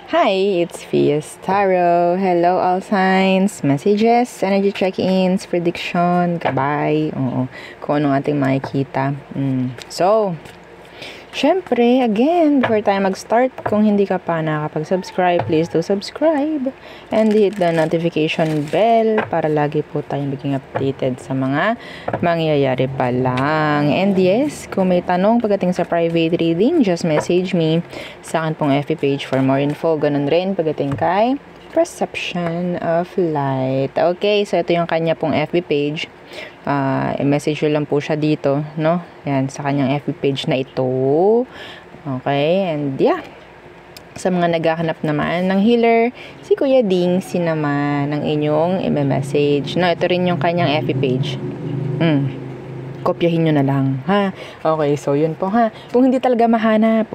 Hi, it's Fias Tarot. Hello, all signs, messages, energy check-ins, prediction, gabay, kung anong ating makikita. So, syempre, again, before tayo mag-start, kung hindi ka pa nakakapag-subscribe, please do subscribe and hit the notification bell para lagi po tayong maging updated sa mga mangyayari pa lang. And yes, kung may tanong pagdating sa private reading, just message me sa akin pong FB page for more info. Ganun rin pagdating kay Perception of Light. Okay, so ito yung kanya pong FB page. I-message lang po siya dito, no? Yan, sa kanyang FB page na ito. Okay, and yeah. Sa mga naghahanap naman ng healer, si Kuya Ding, naman ng inyong i-message. No, ito rin yung kanyang FB page. Kopyahin nyo na lang, ha? Okay, so yun po, ha? Kung hindi talaga mahanap,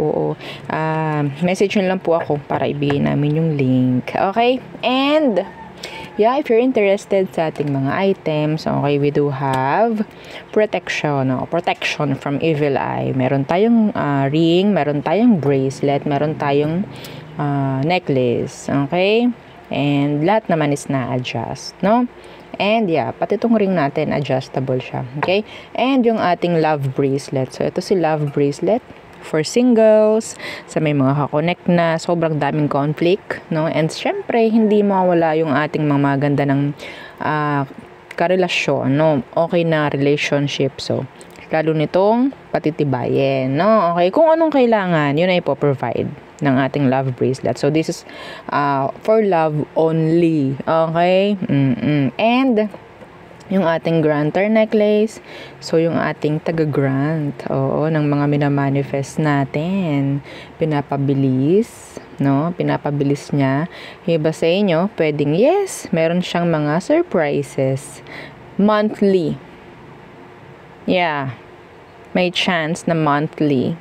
message nyo lang po ako para ibigay namin yung link. Okay? And, yeah, if you're interested sa ating mga items, okay, we do have protection from evil eye. Meron tayong ring, meron tayong bracelet, meron tayong necklace, okay? And lahat naman is na-adjust, no? And yeah, pati itong ring natin, adjustable siya. Okay? And yung ating love bracelet. So, ito si love bracelet for singles, sa may mga kakonect na sobrang daming conflict, no? And syempre, hindi mawala yung ating mga maganda ng karelasyon, no? Okay na relationship. So, lalo nitong patitibayin, no? Okay, kung anong kailangan, yun ay po-provide ng ating love bracelet. So, this is for love only. Okay? And, yung ating granter necklace. So, yung ating taga-grant. Ng mga minamanifest natin. Pinapabilis. No? Pinapabilis niya. Iba sa inyo, pwedeng yes, meron siyang mga surprises. Monthly. Yeah. May chance na monthly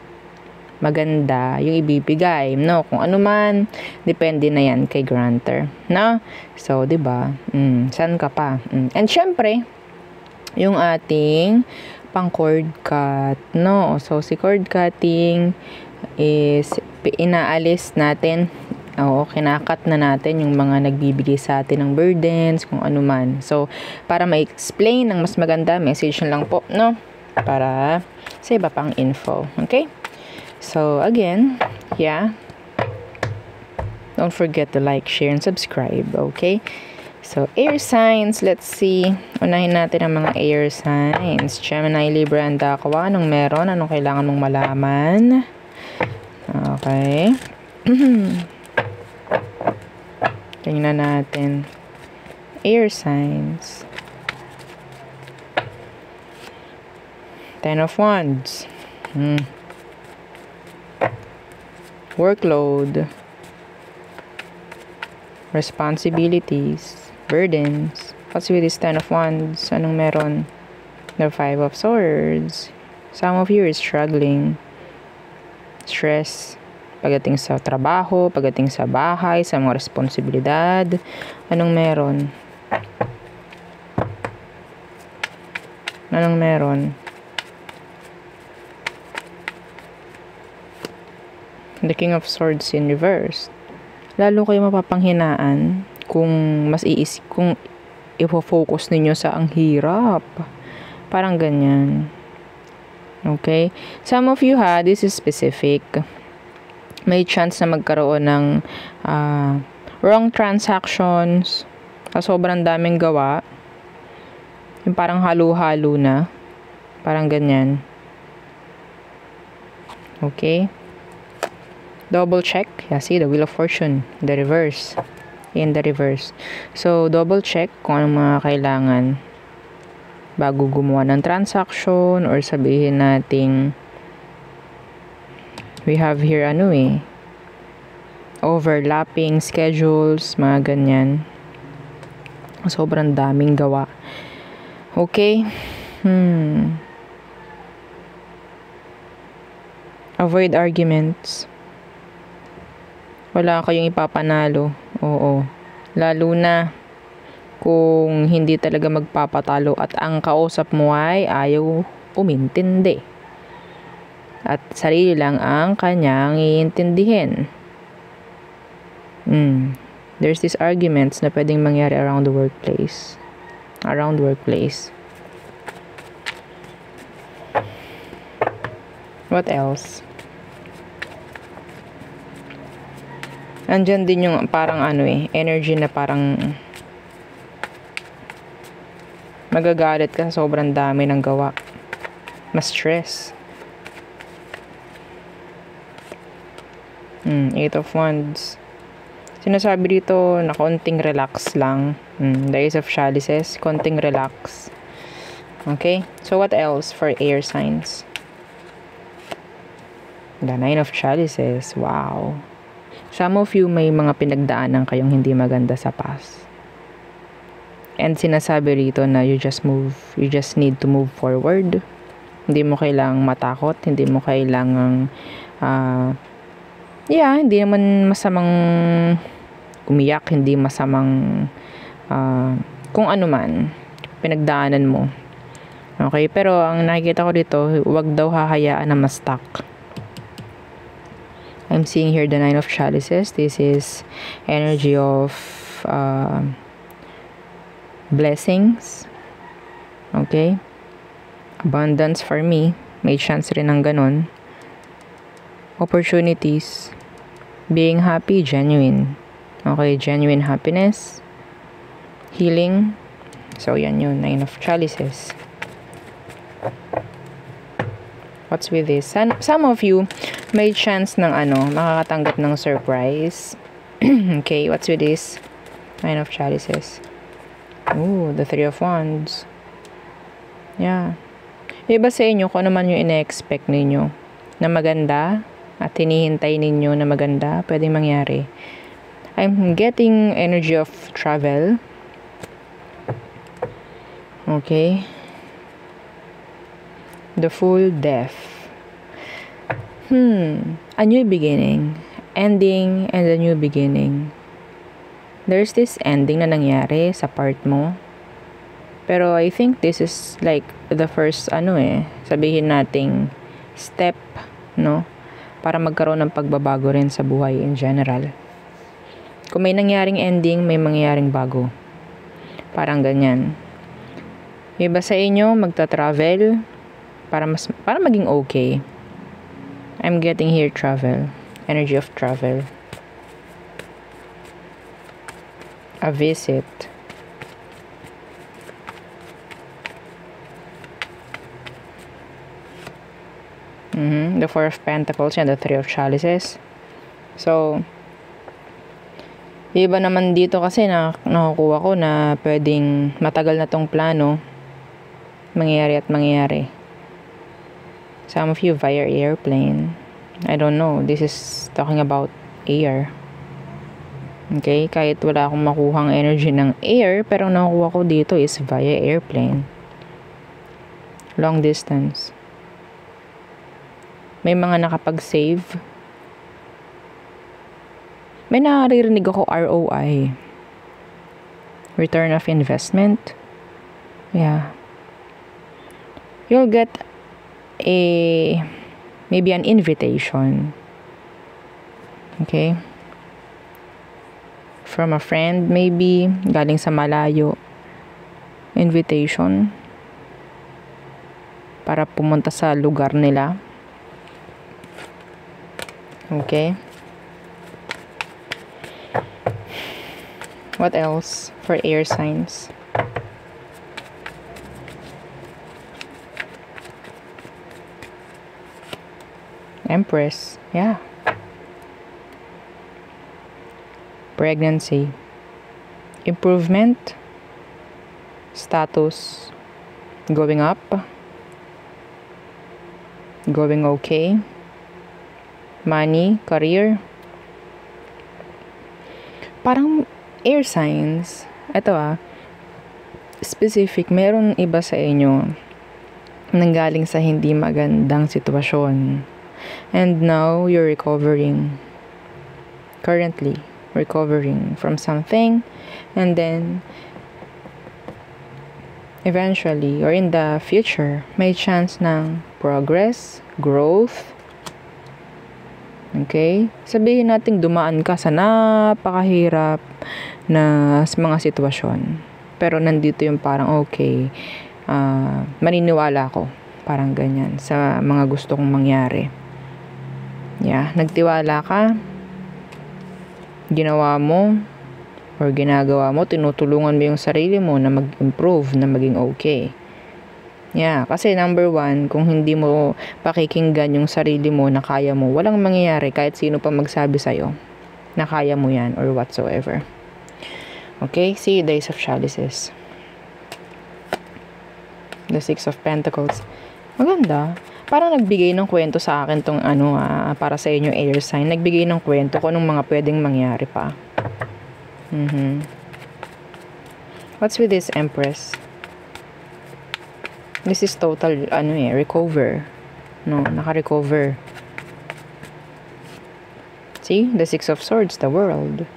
maganda yung ibibigay, no? Kung ano man, depende na yan kay granter, no? So, 'di ba? Saan ka pa? And syempre, yung ating pang cord cut, no? So, si cord cutting is inaalis natin. Kinakat na natin yung mga nagbibigay sa atin ng burdens, kung ano man. So, para ma-explain ng mas maganda, message lang po, no? Para sa iba pang info, okay? So, again, yeah. Don't forget to like, share, and subscribe, okay? So, air signs, let's see. Unahin natin ang mga air signs. Gemini, Libra, and Aqua. Anong meron? Anong kailangan mong malaman? Okay. Tingnan natin. Air signs. Ten of Wands. Workload, responsibilities, burdens. What's with this Ten of Wands? Anong meron? The Five of Swords. Some of you are struggling. Stress. Pagdating sa trabaho, pagdating sa bahay, sa mga responsibilidad. Anong meron? Anong meron? The King of Swords in reverse. Lalo kayo mapapanghinaan kung kung i-focus ninyo sa ang hirap. Parang ganyan. Okay? Some of you this is specific. May chance na magkaroon ng wrong transactions. Sobrang daming gawa. Yung parang halo-halo na. Parang ganyan. Okay? Double check. Yeah, see, the Wheel of Fortune. The reverse. In the reverse. So, double check kung anong mga kailangan bago gumawa ng transaction or sabihin nating we have here overlapping schedules, mga ganyan. Sobrang daming gawa. Okay? Avoid arguments. Wala kayong ipapanalo. Oo. Lalo na kung hindi talaga magpapatalo at ang kausap mo ay ayaw umintindi. At sarili lang ang kanyang iintindihin. There's these arguments na pwedeng mangyari around the workplace. What else? Andyan din yung parang energy na parang magagalit ka sa sobrang dami ng gawa. Mas-stress. Eight of Wands. Sinasabi dito na konting relax lang. The Ace of Chalices, konting relax. Okay? So, what else for air signs? The Nine of Chalices. Wow. Some of you may mga pinagdaanan kayong hindi maganda sa past. And sinasabi rito na you just need to move forward. Hindi mo kailangang matakot, hindi mo kailangang hindi naman masamang umiyak, hindi masamang kung ano man pinagdaanan mo. Okay, pero ang nakikita ko dito, huwag daw hahayaan na ma-stuck. I'm seeing here the Nine of Chalices. This is energy of blessings. Okay? Abundance for me. May chance rin ng ganun. Opportunities. Being happy, genuine. Okay, genuine happiness. Healing. So, yan yun. Nine of Chalices. What's with this? Some of you may chance ng makakatanggap ng surprise. Okay, what's with this? Nine of Chalices. Ooh, the Three of Wands. Yeah. Iba sa inyo kung ano man yung ina-expect ninyo na maganda at hinihintay ninyo na maganda, pwedeng mangyari. I'm getting energy of travel. Okay. The Fool, Death. A new beginning. Ending and a new beginning. There's this ending na nangyari sa part mo. Pero I think this is like the first sabihin nating step, no? Para magkaroon ng pagbabago rin sa buhay in general. Kung may nangyaring ending, may mangyaring bago. Parang ganyan. Iba sa inyo, magta-travel para maging okay. I'm getting here travel. Energy of travel. A visit. The Four of Pentacles and the Three of Chalices. So, iba naman dito kasi nakukuha ko na pwedeng matagal na tong plano mangyayari at mangyayari. Some of you via airplane. I don't know. This is talking about air. Okay? Kahit wala akong makuhang energy ng air, pero nakukuha ko dito is via airplane. Long distance. May mga nakapag-save. May naririnig ako ROI. Return of investment. Yeah. You'll get maybe an invitation. Okay? From a friend, maybe. Galing sa malayo. Invitation. Para pumunta sa lugar nila. Okay? What else for air signs? Empress. Yeah. Pregnancy. Improvement. Status. Going up. Going okay. Money. Career. Parang air signs. Ito specific. Meron iba sa inyo nanggaling sa hindi magandang sitwasyon. And now, you're recovering. Currently, recovering from something. And then, eventually, or in the future, may chance ng progress, growth. Okay? Sabihin natin dumaan ka sa napakahirap na mga sitwasyon. Pero nandito yung parang okay, maniniwala ako. Parang ganyan sa mga gusto kong mangyari. Yeah, nagtiwala ka, ginawa mo, or ginagawa mo, tinutulungan mo yung sarili mo na mag-improve, na maging okay. Yeah, kasi number one, kung hindi mo pakikinggan yung sarili mo na kaya mo, walang mangyayari kahit sino pa magsabi sa'yo na kaya mo yan or whatsoever. Okay, see, the Ace of Chalices. The Six of Pentacles. Maganda. Parang nagbigay ng kwento sa akin tong para sa inyo air sign. Nagbigay ng kwento kung anong mga pwedeng mangyari pa. What's with this Empress? This is total, recover. No, naka-recover. See? The Six of Swords, the World.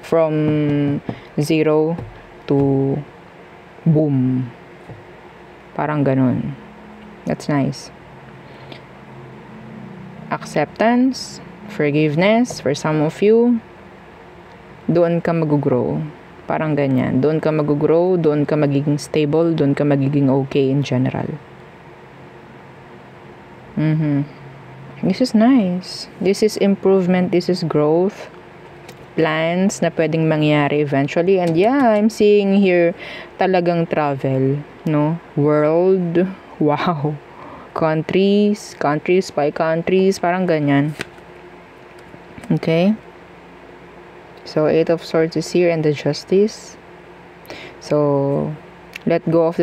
From zero to boom. Parang ganun. That's nice. Acceptance, forgiveness for some of you. Doon ka mag-grow. Parang ganyan. Doon ka mag-grow, doon ka magiging stable, doon ka magiging okay in general. This is nice. This is improvement, this is growth. Plans na pwedeng mangyari eventually. And yeah, I'm seeing here talagang travel, no? World. Wow. Countries by countries. Parang ganyan. Okay? So, Eight of Swords is here and the Justice. So, let go of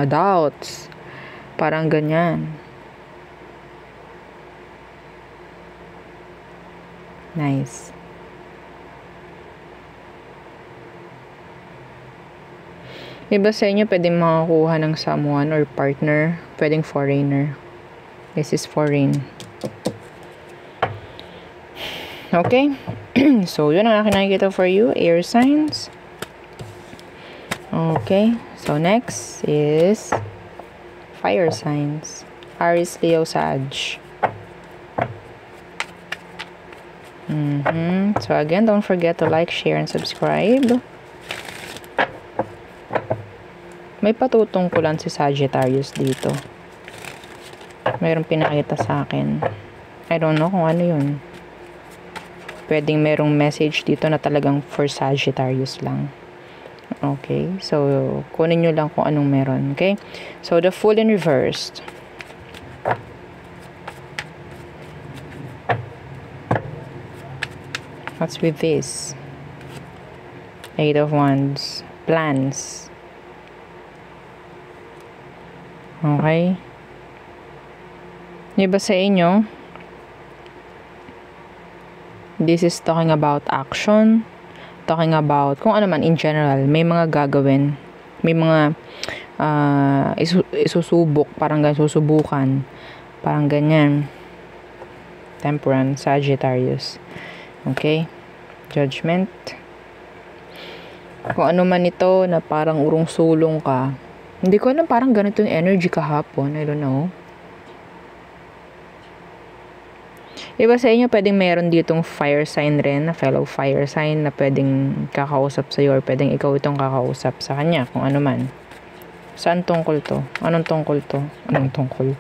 doubts. Parang ganyan. Nice. Iba sa inyo pwedeng makakuha ng someone or partner, pwedeng foreigner. This is foreign. Okay? So, yun ang aking nakikita for you, air signs. Okay. So, next is fire signs. Aries, Leo, Sag. So, again, don't forget to like, share, and subscribe. May patutungkulan si Sagittarius dito. Mayroong pinakita sa akin. I don't know kung ano yun. Pwedeng merong message dito na talagang for Sagittarius lang. Okay? So, kunin nyo lang kung anong meron. Okay? So, the Fool in reversed. What's with this? Eight of Wands. Plans. Okay? Diba sa inyo? This is talking about action. Talking about, kung ano man in general, may mga gagawin. May mga isusubok. Parang ganyan, susubukan. Parang ganyan. Temperance, Sagittarius. Okay? Judgment. Kung ano man ito na parang urong-sulong ka. Hindi ko alam, parang ganito yung energy kahapon. I don't know. Iba sa inyo, pwedeng meron ditong fire sign rin, na fellow fire sign na pwedeng kakausap sa'yo or pwedeng ikaw itong kakausap sa kanya, kung ano man. Saan tungkol to? Anong tungkol to? Anong tungkol?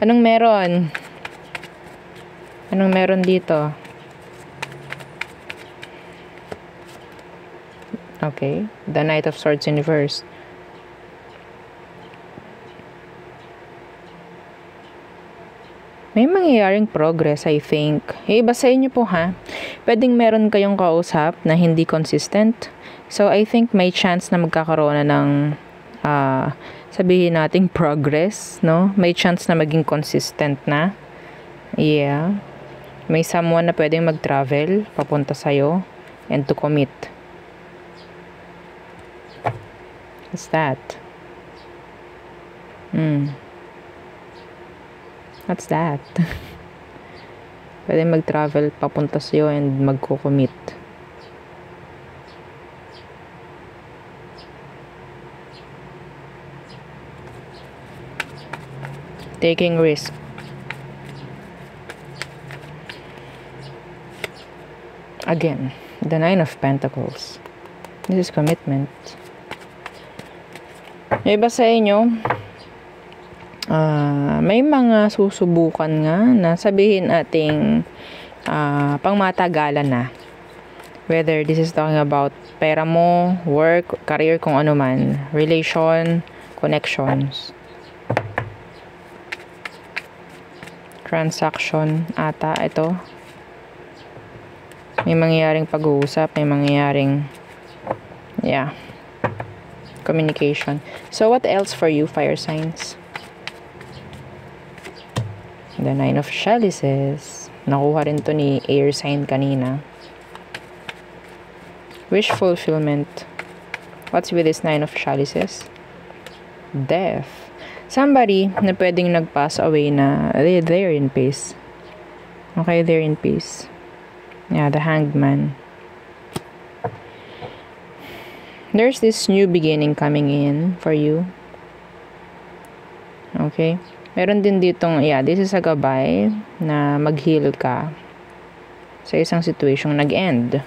Anong meron? Anong meron dito? Okay. The Knight of Swords in reverse. May mangyayaring progress, I think. Iba sa inyo po, ha? Pwedeng meron kayong kausap na hindi consistent. So, I think may chance na magkakaroon na ng, sabihin nating progress, no? May chance na maging consistent na. Yeah. May someone na pwedeng mag-travel, papunta sa'yo, and to commit. What's that? What's that? Pwede mag-travel papunta sa'yo and magko-commit. Taking risk. Again, the Nine of Pentacles. This is commitment. Yung iba sa inyo, may mga susubukan nga na sabihin ating pangmatagalan na. Whether this is talking about pera mo, work, career, kung ano man, relation, connections, transaction ata ito. May mangyayaring pag-uusap, may mangyayaring communication. So what else for you, fire signs? The Nine of Chalices. Nakuha rin to ni air sign kanina. Wish fulfillment. What's with this Nine of Chalices? Death. Somebody na pwedeng nag-pass away na they're in peace. Okay, they're in peace. Yeah, the Hanged Man. There's this new beginning coming in for you. Okay. Meron din ditong, this is a gabay na mag-heal ka sa isang situation nag-end.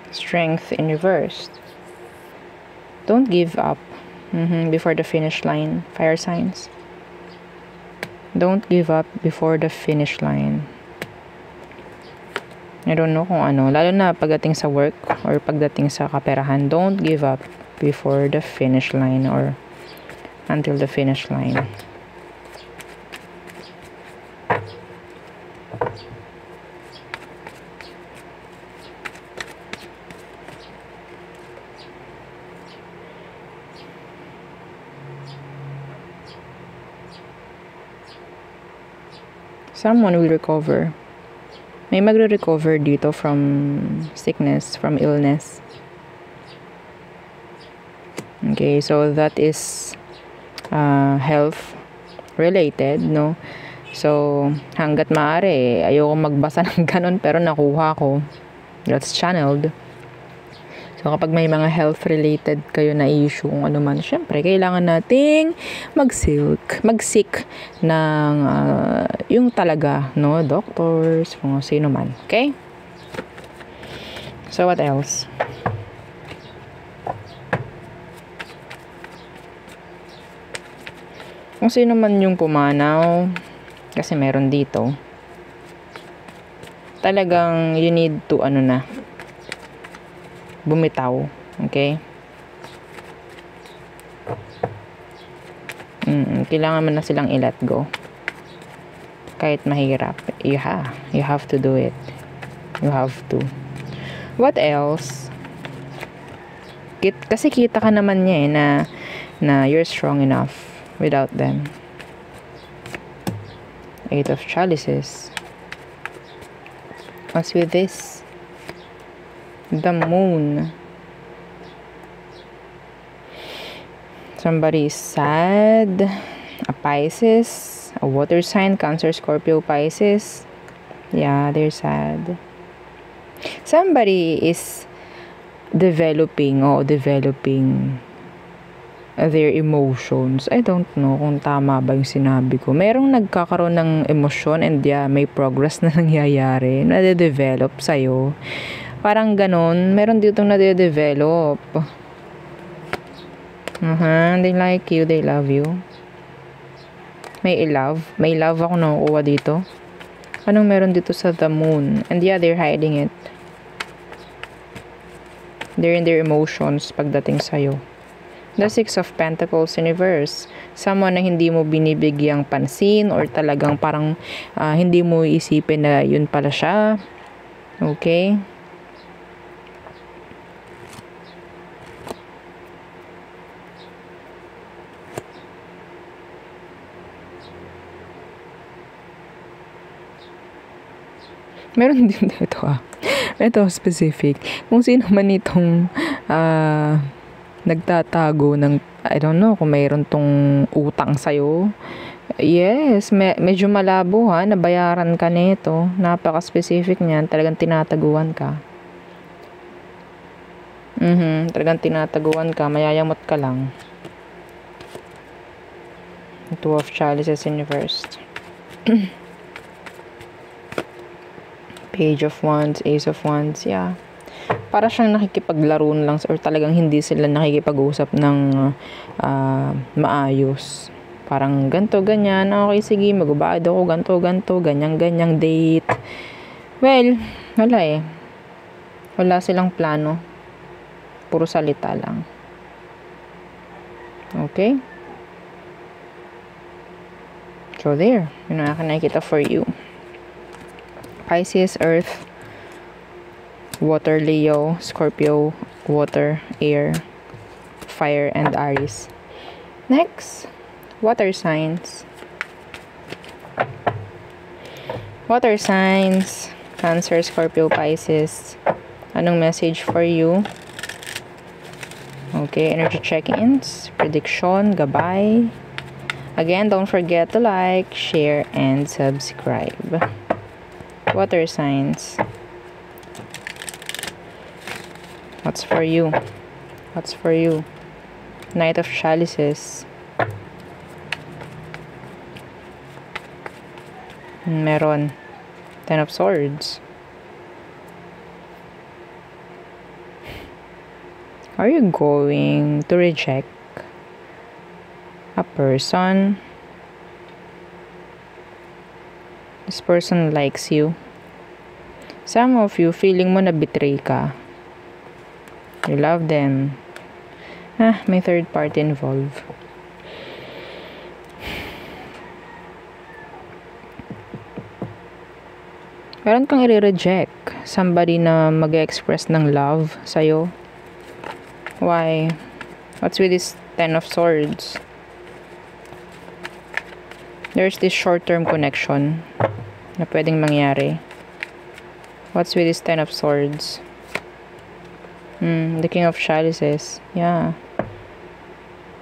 Strength in reverse. Don't give up before the finish line, fire signs. Don't give up before the finish line. I don't know kung ano, lalo na pagdating sa work or pagdating sa kaperahan, don't give up before the finish line or until the finish line. Someone will recover. May magre-recover dito from sickness, from illness. Okay, so that is health related, no? So, hanggat maaari, ayoko magbasa ng ganun, pero nakuha ko. That's channeled. So, kapag may mga health-related kayo na issue, kung ano man, syempre, kailangan nating mag-seek ng yung talaga, no? Doctors, kung sino man. Okay? So, what else? Kung sino man yung pumanaw, kasi meron dito, talagang you need to, bumitaw. Okay? Kailangan mo na silang i-let go. Kahit mahirap. You have to do it. You have to. What else? Kasi kita ka naman niya na you're strong enough without them. Eight of Chalices. What's with this? The Moon. Somebody is sad. A Pisces. A water sign. Cancer, Scorpio, Pisces. Yeah, they're sad. Somebody is developing their emotions. I don't know kung tama ba yung sinabi ko. Merong nagkakaroon ng emosyon and may progress na nangyayari. Nade-develop sa'yo. Parang ganon. Meron ditong nade-develop. They like you. They love you. May love ako nakukuha dito. Anong meron dito sa the Moon? And they're hiding it. They're in their emotions pagdating sa'yo. The Six of Pentacles in reverse. Someone na hindi mo binibigyang pansin or talagang parang hindi mo isipin na yun pala siya. Okay? Meron din dito Ito specific. Kung sino man itong nagtatago ng, I don't know, kung mayroon tong utang sa'yo. Yes, medyo malabo nabayaran ka nito. Napaka-specific niyan. Talagang tinataguan ka. Talagang tinataguan ka, mayayamot ka lang. Two of Chalices in reversed. Page of Wands, Ace of Wands, yeah. Para siyang nakikipaglaro lang or talagang hindi sila nakikipag-usap ng maayos. Parang ganto, ganyan, okay, sige, magbabayad ako, ganto, ganyan, date. Well, wala eh. Wala silang plano. Puro salita lang. Okay? So there, yun ang akin nakikita for you. Pisces, Earth, Water, Leo, Scorpio, Water, Air, Fire, and Aries. Next, water signs. Water signs, Cancer, Scorpio, Pisces. Anong message for you? Okay, energy check-ins, prediction, gabay. Again, don't forget to like, share, and subscribe. Water signs. What's for you? What's for you? Knight of Chalices. Meron. Ten of Swords. Are you going to reject a person? This person likes you. Some of you, feeling mo na betray ka. You love them. May third party involved. Meron kang i-reject. Somebody na mag-express ng love sa'yo. Why? What's with this Ten of Swords? There's this short-term connection na pwedeng mangyari. What's with this Ten of Swords? The King of Chalices. Yeah.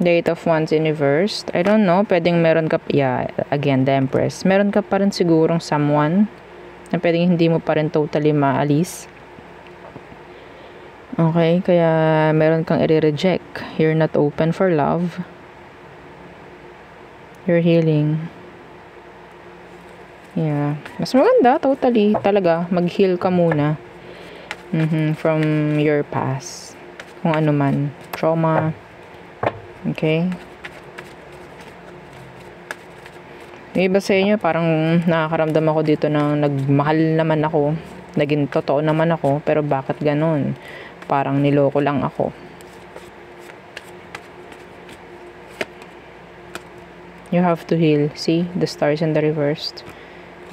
The Eight of Wands in reversed. I don't know. Pwedeng meron ka... Yeah, again, the Empress. Meron ka pa rin sigurong someone na pwedeng hindi mo pa rin totally maalis. Okay, kaya meron kang i-reject. You're not open for love. You're healing. Yeah. Mas maganda, totally. Talaga, mag-heal ka muna. From your past. Kung ano man. Trauma. Okay? Yung iba sa inyo, parang nakakaramdam ako dito na nagmahal naman ako. Naging totoo naman ako. Pero bakit ganun? Parang niloko lang ako. You have to heal. See? The stars in the reversed.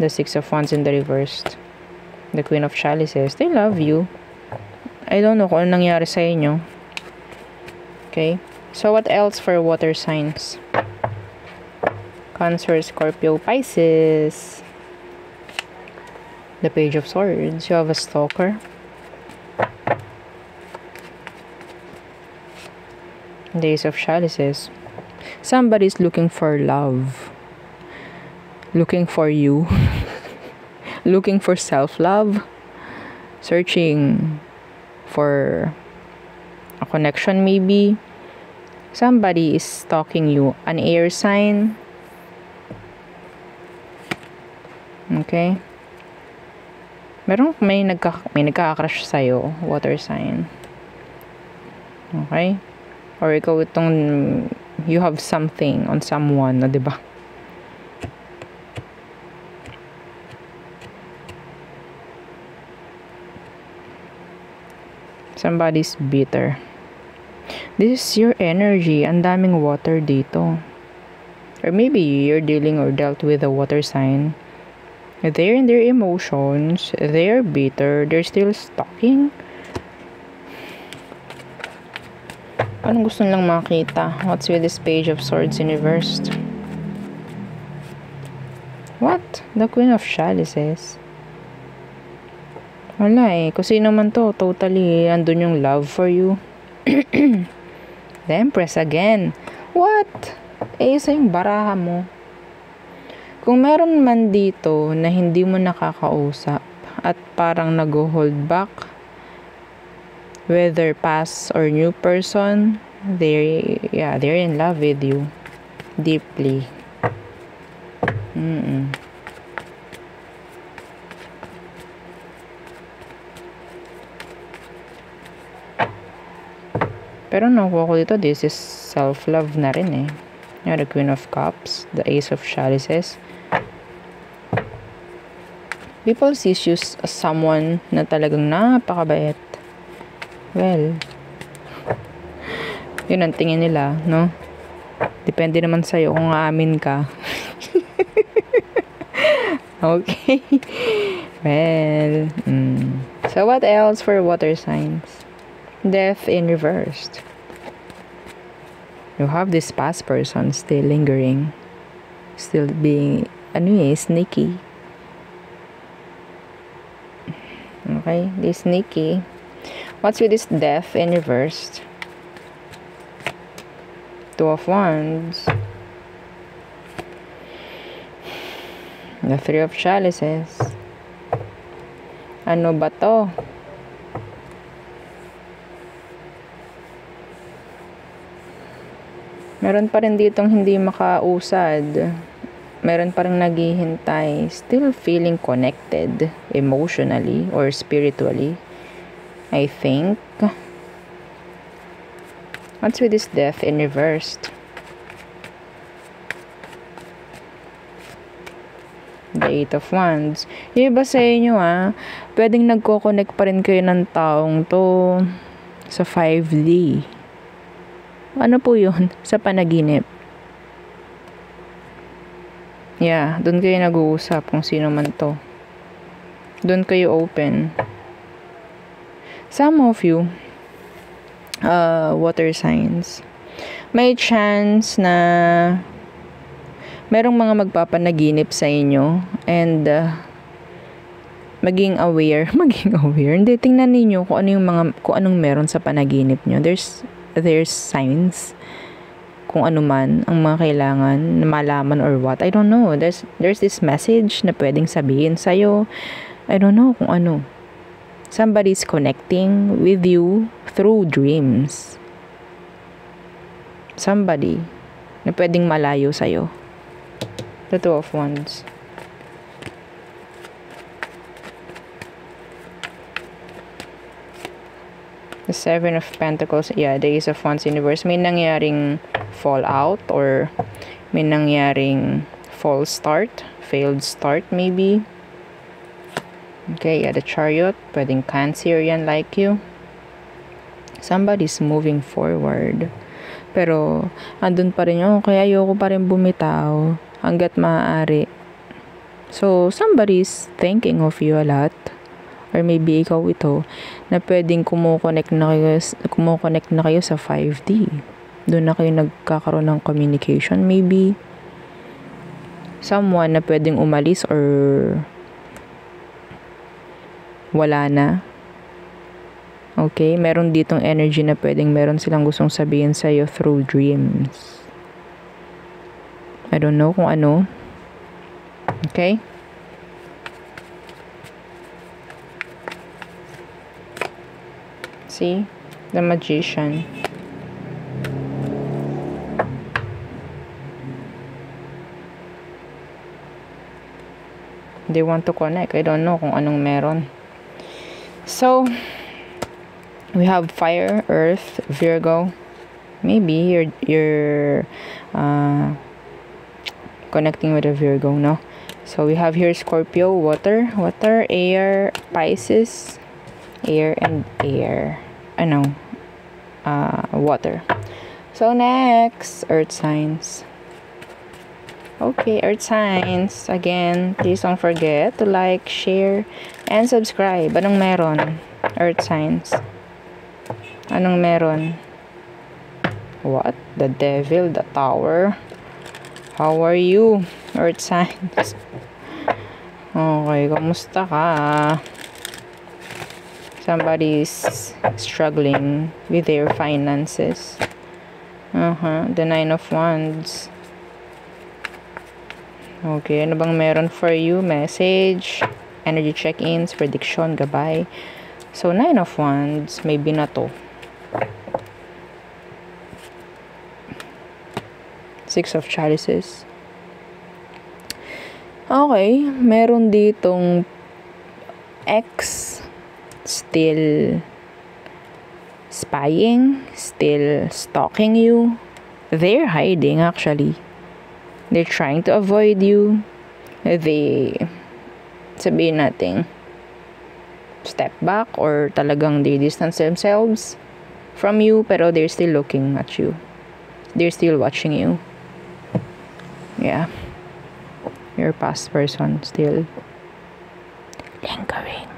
The Six of Wands in the reversed. The Queen of Chalices. They love you. I don't know kung ano nangyari sa inyo. Okay? So, what else for water signs? Cancer, Scorpio, Pisces. The Page of Swords. You have a stalker. The Ace of Chalices. Somebody's looking for love. Looking for you. Looking for self-love. Searching for a connection maybe. Somebody is stalking you. An air sign. Okay. May nagkaka-crush sa'yo. Water sign. Okay. Or ikaw itong you have something on someone, na, diba? Somebody's bitter. This is your energy. Ang daming water dito. Or maybe you're dealing or dealt with a water sign. They're in their emotions. They're bitter. They're still stalking. Anong gusto nilang makita? What's with this Page of Swords in reversed? What? The Queen of Chalices. Wala eh. Kung sino man to, totally andun yung love for you. The Empress again. What? Isa yung baraha mo. Kung meron man dito na hindi mo nakakausap at parang nag-hold back, whether past or new person, they're in love with you deeply. Pero nakuha ko dito, this is self-love na rin eh. The Queen of Cups, the Ace of Chalices. People sees you as someone na talagang napakabait. Well, yun ang tingin nila, no? Depende naman sa'yo kung aamin ka. Okay. Well, so what else for water signs? Death in reversed. You have this past person still lingering. Still being, sneaky. Okay, this sneaky. What's with this death in reversed? Two of Wands. The Three of Chalices. Ano ba to? Meron pa rin ditong hindi makausad. Meron pa rin naghihintay. Still feeling connected emotionally or spiritually, I think. What's with this death in reversed? The Eight of Wands. Yung iba sa inyo pwedeng nagko-connect pa rin kayo ng taong to sa 5D. Ano po yun? Sa panaginip. Yeah, doon kayo nag-uusap kung sino man to. Doon kayo open. Some of you, water signs, may chance na merong mga magpapanaginip sa inyo and maging aware. Hindi, tingnan ninyo kung anong meron sa panaginip nyo. There's signs kung ano man ang mga kailangan na malaman or what. I don't know. There's this message na pwedeng sabihin sa'yo. I don't know kung ano. Somebody's connecting with you through dreams. Somebody na pwedeng malayo sa'yo. The Two of Wands. The Seven of Pentacles. Yeah, the Ace of Wands Universe. May nangyaring fallout or may nangyaring false start. Failed start maybe. Okay, yeah, the Chariot. Pwedeng Cancer yan like you. Somebody's moving forward. Pero, andun pa rin yung, kaya ayoko pa rin bumitaw hanggat maaari. So, somebody's thinking of you a lot. Or maybe ikaw ito, na pwedeng kumukonect na kayo sa 5D. Doon na kayo nagkakaroon ng communication. Maybe, someone na pwedeng umalis or wala na. Okay? Meron ditong energy na pwedeng meron silang gustong sabihin sa'yo through dreams. I don't know kung ano. Okay? See? The Magician. They want to connect. I don't know kung anong meron. So, we have Fire, Earth, Virgo. Maybe you're connecting with a Virgo, no? So, we have here Scorpio, water, air, Pisces, air, and air. Water. So, next, Earth signs. Okay, Earth signs. Again, please don't forget to like, share, and subscribe. Anong meron? Earth signs. Anong meron? What? The Devil, the Tower. How are you, Earth signs? Okay, kamusta ka? Somebody's struggling with their finances. The Nine of Wands. Okay, ano bang meron for you? Message, energy check-ins, prediction, gabay. So, 9 of Wands, maybe na to. 6 of Chalices. Okay, meron ditong ex still spying, still stalking you. They're hiding actually. They're trying to avoid you. They, sabihin natin, step back or talagang they distance themselves from you, pero they're still looking at you. They're still watching you. Yeah. Your past person still lingering.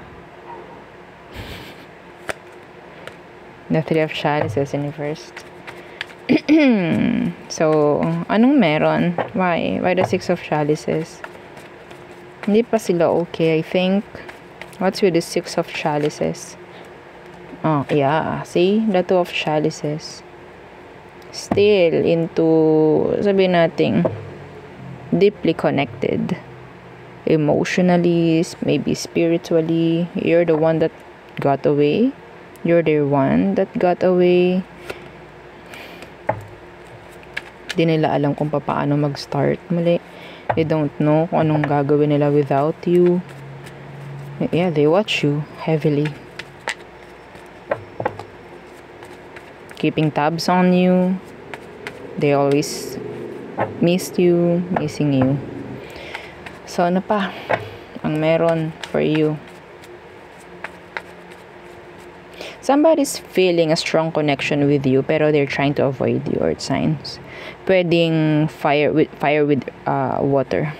The 3 of Chalices in reversed. So, anong meron? Why? Why the 6 of Chalices? Hindi pa sila okay, I think. What's with the 6 of Chalices? Oh, yeah. See? The 2 of Chalices. Still into, sabihin natin, deeply connected. Emotionally, maybe spiritually. You're the one that got away. You're the one that got away. Di nila alam kung paano mag-start muli. They don't know kung anong gagawin nila without you. Yeah, they watch you heavily. Keeping tabs on you. They always missing you. So, ano pa ang meron for you? Somebody's feeling a strong connection with you, pero they're trying to avoid you, earth signs. Pwedeng fire with water.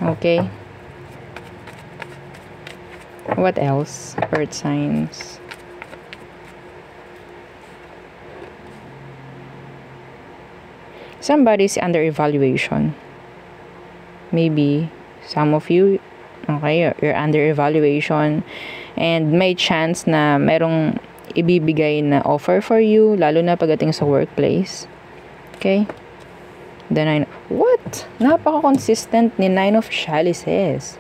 Okay? What else? Earth signs. Somebody's under evaluation. Maybe some of you, okay, you're under evaluation and may chance na merong ibibigay na offer for you, lalo na pagdating sa workplace. Okay? The 9, what? Napaka-consistent ni 9 of Chalices.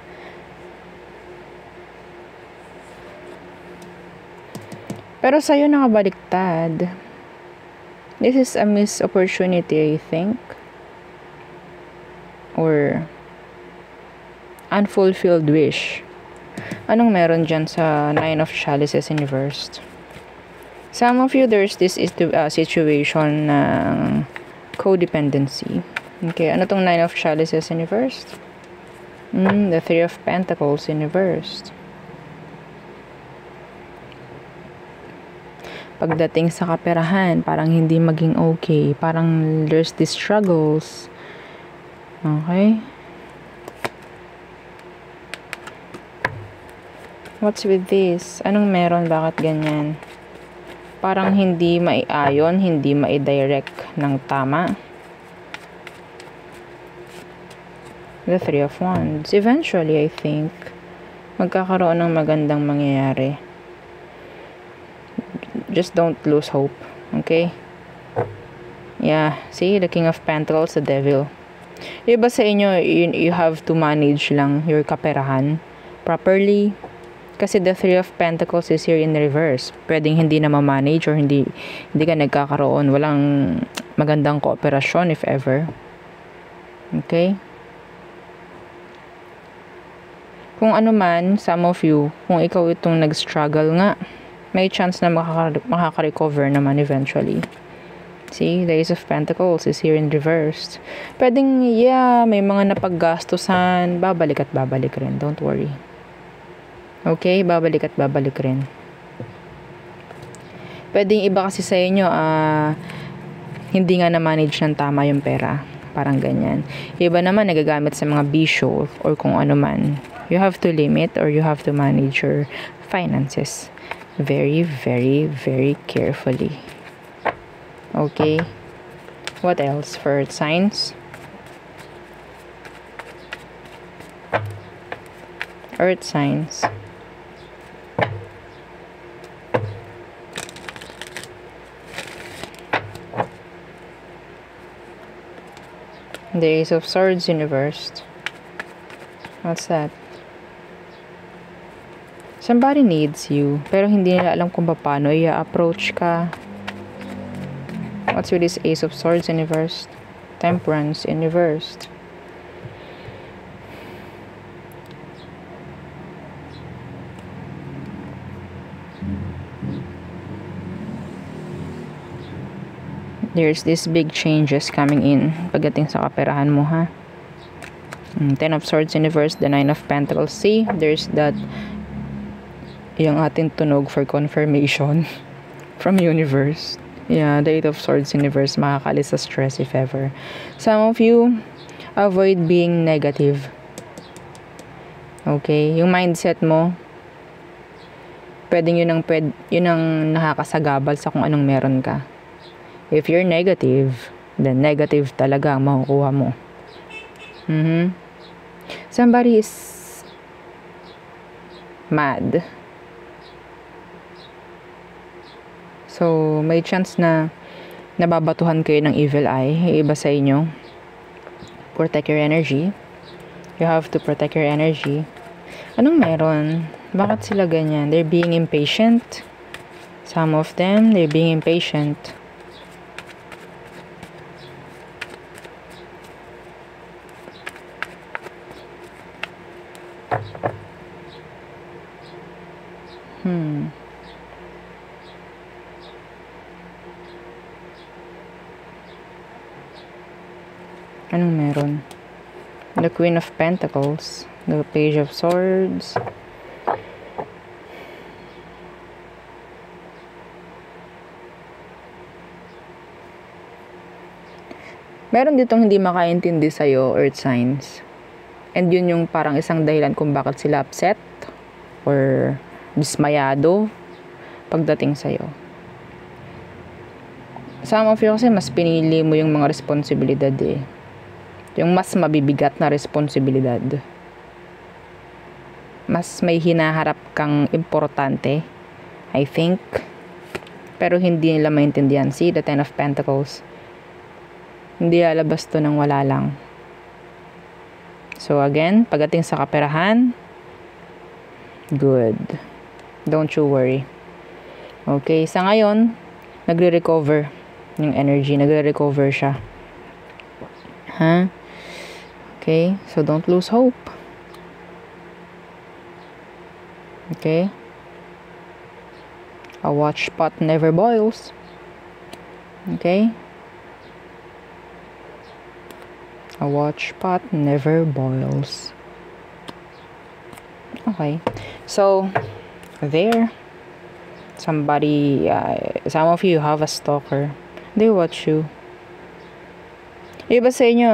Pero sa'yo nakabaliktad. This is a missed opportunity, I think. Or unfulfilled wish. Anong meron dyan sa 9 of Chalices in reversed? Some of you, there's this situation ng codependency. Okay, ano tong 9 of Chalices in reversed? The 3 of Pentacles in reversed. Pagdating sa kaperahan, parang hindi maging okay. Parang there's these struggles. Okay? What's with this? Anong meron? Bakit ganyan? Parang hindi maiayon, hindi maidirect ng tama. The 3 of Wands. Eventually, I think, magkakaroon ng magandang mangyayari. Just don't lose hope. Okay? Yeah. See, the King of Pentacles, the Devil. Iba sa inyo, you have to manage lang your kaperahan properly. Kasi the 3 of Pentacles is here in reverse. Pwedeng hindi na ma-manage or hindi ka nagkakaroon. Walang magandang kooperasyon if ever. Okay? Kung ano man, some of you, kung ikaw itong nag-struggle nga, may chance na makaka-recover naman eventually. See, the Ace of Pentacles is here in reverse. Pwedeng, yeah, may mga napaggastusan, babalik at babalik rin. Don't worry. Okay, babalik at babalik rin. Pwedeng iba kasi sa inyo, hindi nga na-manage ng tama yung pera. Parang ganyan. Iba naman nagagamit sa mga bisyo or kung ano man. You have to limit or you have to manage your finances very, very, very carefully. Okay? What else for signs? Earth signs. The Ace of Swords in reversed. What's that? Somebody needs you, pero hindi nila alam kung paano i-approach ka. What's with this Ace of Swords in reverse? Temperance in reverse. There's this big changes coming in pagdating sa kaperahan mo, ha? Ten of Swords in reverse, the Nine of Pentacles. See, there's that yung ating tunog for confirmation from universe. Yeah, the Eight of Swords in reverse, makakalis sa stress if ever. Some of you, avoid being negative. Okay? Yung mindset mo, yun ang nakakasagabal sa kung anong meron ka. If you're negative, then negative talaga ang makukuha mo. Somebody is mad. So, may chance na nababatuhan kayo ng evil eye. Iba sa inyo. Protect your energy. You have to protect your energy. Anong meron? Bakit sila ganyan? They're being impatient. Some of them, they're being impatient. Anong meron? The Queen of Pentacles. The Page of Swords. Meron ditong hindi makaintindi sa'yo, Earth signs. And yun yung parang isang dahilan kung bakit sila upset or dismayado pagdating sa'yo. Some of you kasi mas pinili mo yung mga responsibilidad eh. Yung mas mabibigat na responsibilidad. Mas may hinaharap kang importante, I think. Pero hindi nila maintindihan. See, the Ten of Pentacles. Hindi lalabas to ng wala lang. So again, pagdating sa kaperahan, good. Don't you worry. Okay, sa ngayon, nagre-recover yung energy. Nagre-recover siya. Huh? Okay, so don't lose hope. Okay? A watch pot never boils. Okay? A watch pot never boils. Okay. So, there. Somebody, some of you have a stalker. They watch you. Iba sa inyo,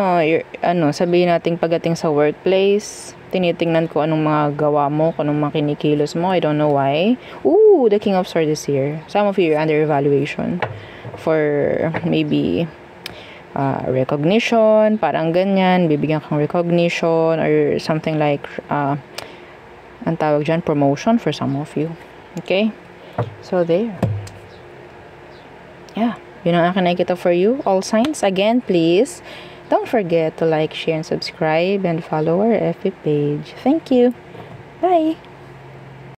sabihin natin pagdating sa workplace, tinitingnan ko anong mga gawa mo, kung anong mga kinikilos mo. I don't know why. Ooh, the King of Swords is here. Some of you are under evaluation for maybe recognition, parang ganyan, bibigyan kang recognition or something like ang tawag dyan, promotion for some of you. Okay? So, there. Yeah. Yun ang akin nakikita for you. All signs. Again, please, don't forget to like, share, and subscribe, and follow our FB page. Thank you. Bye!